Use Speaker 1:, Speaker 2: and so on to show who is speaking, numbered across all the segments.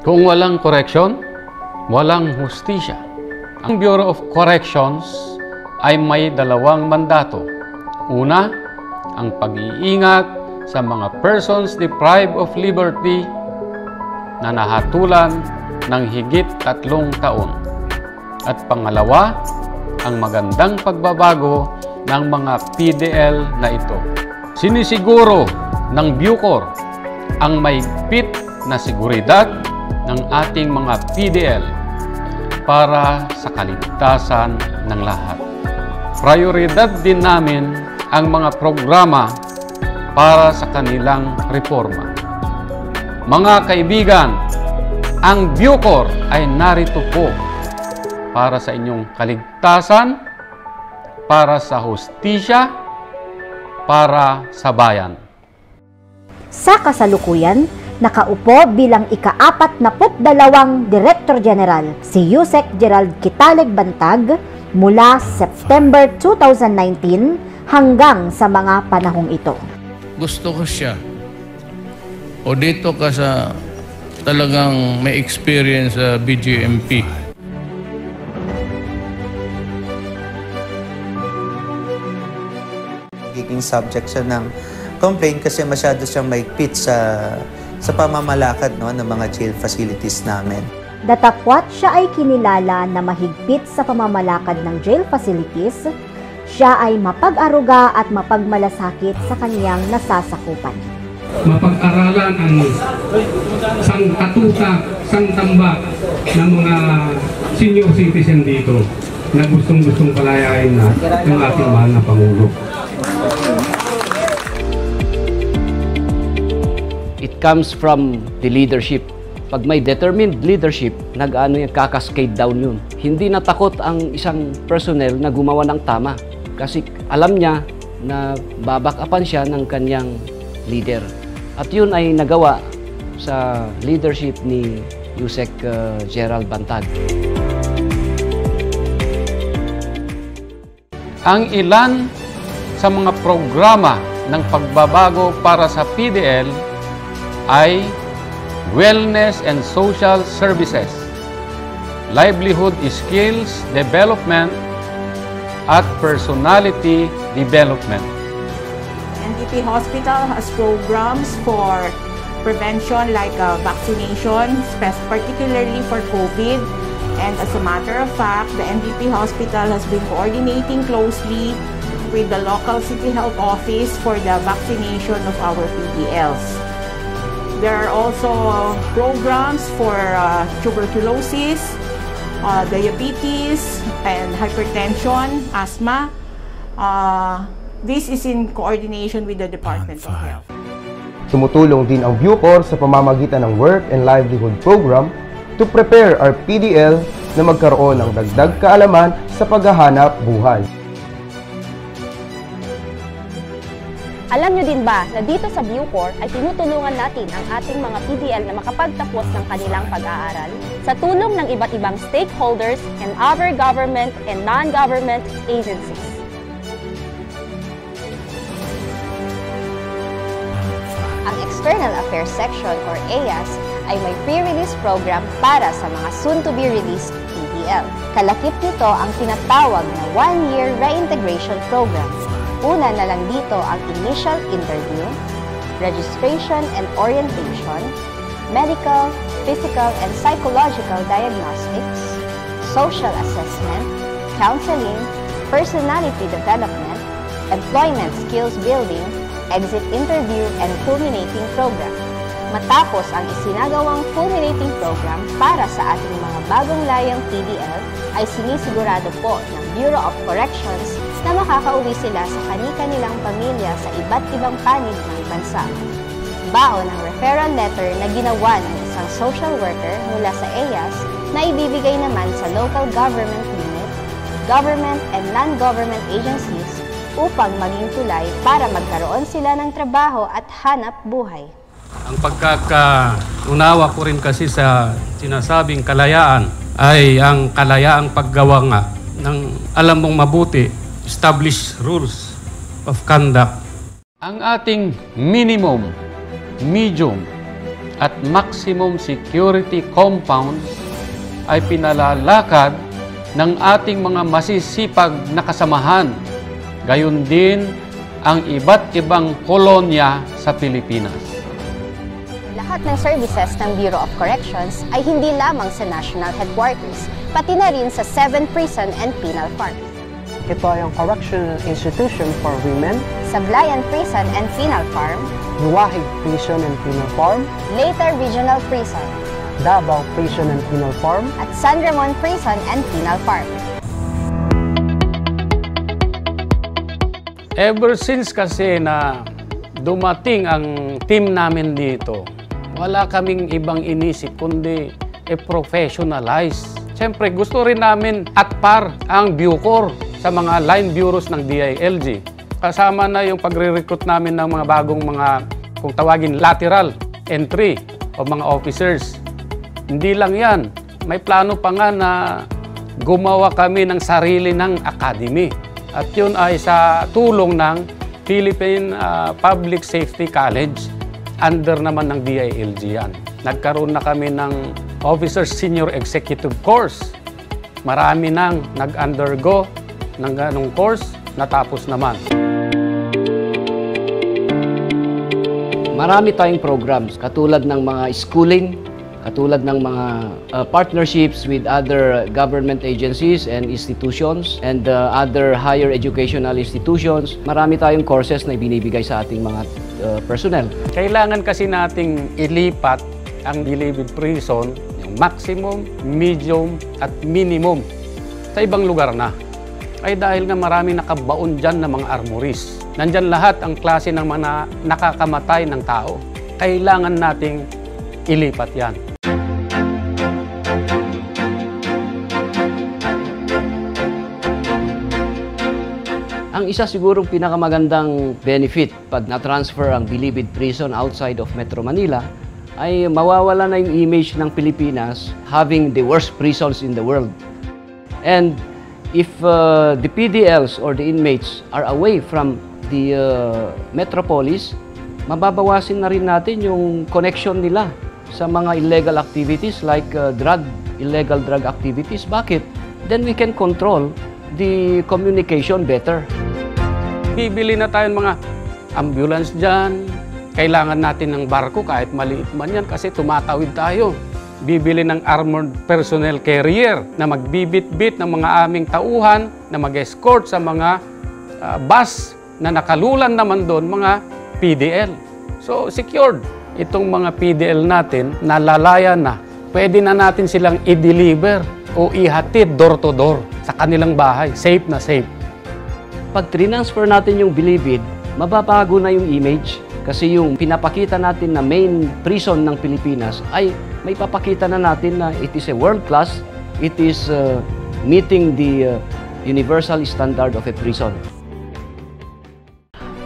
Speaker 1: Kung walang correction, walang hustisya. Ang Bureau of Corrections ay may dalawang mandato. Una, ang pag-iingat sa mga persons deprived of liberty na nahatulan ng higit 3 taon. At pangalawa, ang magandang pagbabago ng mga PDL na ito. Sinisiguro ng Bucor ang mahigpit na seguridad ng ating mga PDL para sa kaligtasan ng lahat. Prioridad din namin ang mga programa para sa kanilang reforma. Mga kaibigan, ang Bucor ay narito po para sa inyong kaligtasan, para sa hustisya, para sa bayan.
Speaker 2: Sa kasalukuyan, nakaupo bilang ika-42 Director General si Yusek Gerald Kitalig Bantag mula September 2019 hanggang sa mga panahong ito.
Speaker 3: Gusto ko siya. O dito ka sa talagang may experience sa BGMP.
Speaker 4: Giging subject siya ng complaint kasi masyado siyang maigpit sa pamamalakad, no, ng mga jail facilities namin.
Speaker 2: Datapwat siya ay kinilala na mahigpit sa pamamalakad ng jail facilities, siya ay mapag-aruga at mapagmalasakit sa kaniyang nasasakupan.
Speaker 5: Mapag-aralan ang sangkatutak, sangtamba ng mga senior citizen dito na gustong-gustong palayain na ng ating mahal na Pangulo.
Speaker 6: It comes from the leadership. Pag may determined leadership, kakaskade down yun. Hindi natakot ang isang personnel na gumawa ng tama kasi alam niya na babakapan siya ng kanyang leader. At yun ay nagawa sa leadership ni Yusek Gerald Bantag.
Speaker 1: Ang ilan sa mga programa ng pagbabago para sa PDL ay Wellness and Social Services, Livelihood Skills Development, at Personality Development.
Speaker 7: NDP Hospital has programs for prevention like vaccination, particularly for COVID. And as a matter of fact, the NDP Hospital has been coordinating closely with the local city health office for the vaccination of our PDLs. There are also programs for tuberculosis, diabetes, and hypertension, asthma. This is in coordination with the Department of Health.
Speaker 8: Tumutulong din ang Bucor sa pamamagitan ng Work and Livelihood Program to prepare our PDL na magkaroon ng dagdag kaalaman sa paghahanap buhay.
Speaker 9: Alam nyo din ba na dito sa Bucor ay tinutulungan natin ang ating mga PDL na makapagtapos ng kanilang pag-aaral sa tulong ng iba't ibang stakeholders and other government and non-government agencies. Ang External Affairs Section or EAS ay may pre-release program para sa mga soon-to-be-released PDL. Kalakip nito ang tinatawag na 1-year reintegration program. Una na lang dito ang initial interview, registration and orientation, medical, physical and psychological diagnostics, social assessment, counseling, personality development, employment skills building, exit interview, and culminating program. Matapos ang isinagawang culminating program para sa ating mga bagong layang PDL, ay sinisigurado po ng Bureau of Corrections na makakauwi sila sa kani-kanilang pamilya sa iba't ibang panig ng bansa. Baon ang referral letter na ginawa ng isang social worker mula sa EAS na ibibigay naman sa local government unit, government and non-government agencies upang maging tulay para magkaroon sila ng trabaho at hanap buhay.
Speaker 1: Ang pagkakaunawa ko rin kasi sa sinasabing kalayaan ay ang kalayaang paggawa nga ng alam mong mabuti, established rules of conduct. Ang ating minimum, medium, at maximum security compounds ay pinalalakad ng ating mga masisipag na kasamahan. Gayon din ang iba't ibang kolonya sa Pilipinas.
Speaker 9: Lahat ng services ng Bureau of Corrections ay hindi lamang sa National Headquarters, pati na rin sa 7 Prison and Penal Farms.
Speaker 10: Ito ay ang Correctional Institution for Women,
Speaker 9: Sablayan Prison and Penal Farm,
Speaker 10: Luwahig Prison and Penal Farm,
Speaker 9: Leyte Regional Prison,
Speaker 10: Davao Prison and Penal Farm,
Speaker 9: at San Ramon Prison and Penal Farm.
Speaker 1: Ever since kasi na dumating ang team namin dito, wala kaming ibang inisip kundi professionalize. Siyempre gusto rin namin at par ang Bucor sa mga line bureaus ng DILG. Kasama na yung pagre-recruit namin ng mga bagong mga, kung tawagin, lateral entry o mga officers. Hindi lang yan. May plano pa nga na gumawa kami ng sarili ng academy. At yun ay sa tulong ng Philippine Public Safety College. Under naman ng DILG yan. Nagkaroon na kami ng Officer Senior Executive Course. Marami nang nag-undergo ng ganong course, natapos naman.
Speaker 6: Marami tayong programs katulad ng mga schooling, katulad ng mga partnerships with other government agencies and institutions and other higher educational institutions. Marami tayong courses na ibinibigay sa ating mga personnel.
Speaker 1: Kailangan kasi nating ilipat ang Bilibid Prison, yung maximum, medium at minimum sa ibang lugar na. Ay dahil nga marami nakabaon dyan ng mga armories. Nandyan lahat ang klase ng mga nakakamatay ng tao. Kailangan nating ilipat yan.
Speaker 6: Ang isa sigurong pinakamagandang benefit pag na-transfer ang Bilibid Prison outside of Metro Manila ay mawawala na yung image ng Pilipinas having the worst prisons in the world. And if the PDLs or the inmates are away from the metropolis, mababawasin na rin natin yung connection nila sa mga illegal activities like illegal drug activities. Bakit? Then we can control the communication better.
Speaker 1: Bibili na tayo ng mga ambulance dyan. Kailangan natin ng barko kahit maliit man yan kasi tumatawid tayo. Bibili ng armored personnel carrier na magbibit-bit ng mga aming tauhan na mag-escort sa mga bus na nakalulan naman doon, mga PDL. So, secured. Itong mga PDL natin, nalalaya na. Pwede na natin silang i-deliver o ihatid door to door sa kanilang bahay. Safe na safe.
Speaker 6: Pag transfer natin yung Bilibid, mababago na yung image kasi yung pinapakita natin na main prison ng Pilipinas ay may papakita na natin na it is a world class, it is meeting the universal standard of a prison.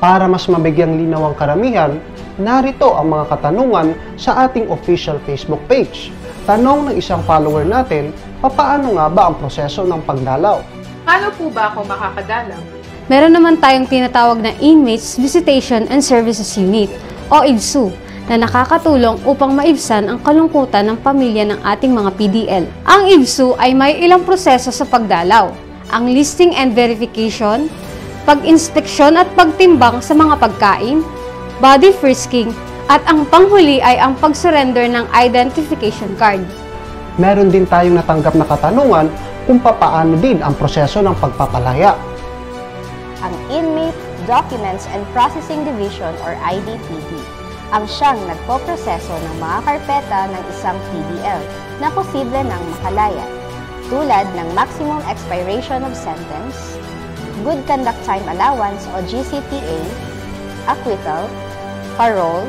Speaker 10: Para mas mabigyang linaw ang karamihan, narito ang mga katanungan sa ating official Facebook page. Tanong ng isang follower natin, papaano nga ba ang proseso ng pagdalaw?
Speaker 11: Paano po ba ako makakadalaw?
Speaker 12: Meron naman tayong tinatawag na Inmates Visitation and Services Unit o IVSU na nakakatulong upang maibsan ang kalungkutan ng pamilya ng ating mga PDL. Ang IVSU ay may ilang proseso sa pagdalaw. Ang listing and verification, pag-inspeksyon at pagtimbang sa mga pagkain, body frisking, at ang panghuli ay ang pag-surrender ng identification card.
Speaker 10: Meron din tayong natanggap na katanungan kung papaano din ang proseso ng pagpapalaya.
Speaker 9: Ang Inmate Documents and Processing Division or IDPD ang siyang nagpoproseso ng mga karpeta ng isang PDL na posible ng makalaya, tulad ng maximum expiration of sentence, good conduct time allowance o GCTA, acquittal, parole,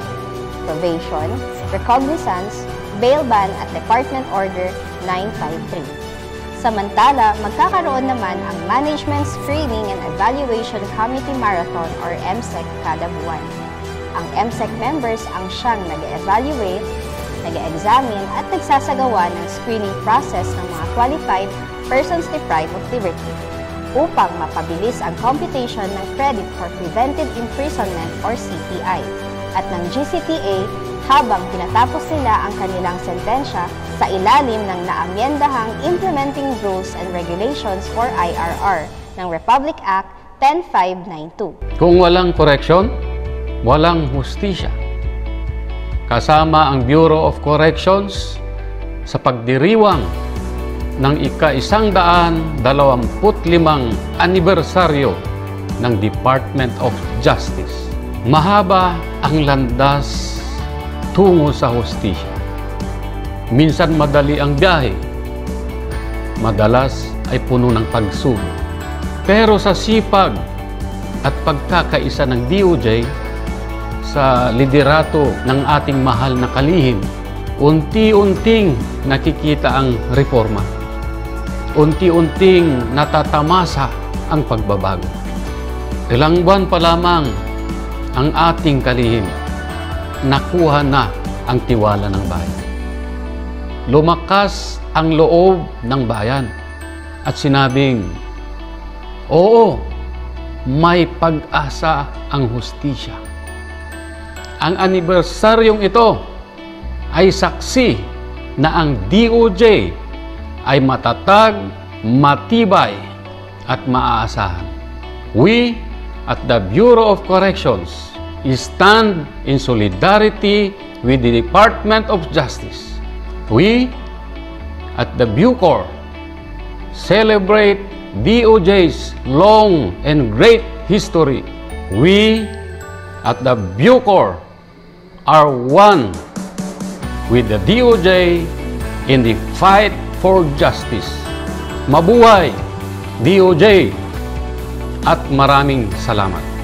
Speaker 9: probation, recognizance, bail ban at Department Order 953. Samantala, magkakaroon naman ang Management Screening and Evaluation Committee Marathon or MSEC kada buwan. Ang MSEC members ang siyang nag-evaluate, nag-examine at nagsasagawa ng screening process ng mga qualified persons deprived of liberty upang mapabilis ang computation ng credit for preventive imprisonment or CPI at ng GCTA habang tinatapos nila ang kanilang sentensya sa ilalim ng naamyendahang Implementing Rules and Regulations for IRR ng Republic Act 10592.
Speaker 1: Kung walang correction, walang hustisya. Kasama ang Bureau of Corrections sa pagdiriwang ng ika-125 anibersaryo ng Department of Justice. Mahaba ang landas tungo sa hustisya. Minsan madali ang biyahe, madalas ay puno ng pagsubok. Pero sa sipag at pagkakaisa ng DOJ sa liderato ng ating mahal na kalihim, unti-unting nakikita ang reforma. Unti-unting natatamasa ang pagbabago. Ilang buwan pa lamang ang ating kalihim, nakuha na ang tiwala ng bayan. Lumakas ang loob ng bayan at sinabing, oo, may pag-asa ang hustisya. Ang anibersaryong ito ay saksi na ang DOJ ay matatag, matibay at maaasahan. We at the Bureau of Corrections stand in solidarity with the Department of Justice. We at the Bucor celebrate DOJ's long and great history. We at the Bucor are one with the DOJ in the fight for justice. Mabuhay DOJ at maraming salamat.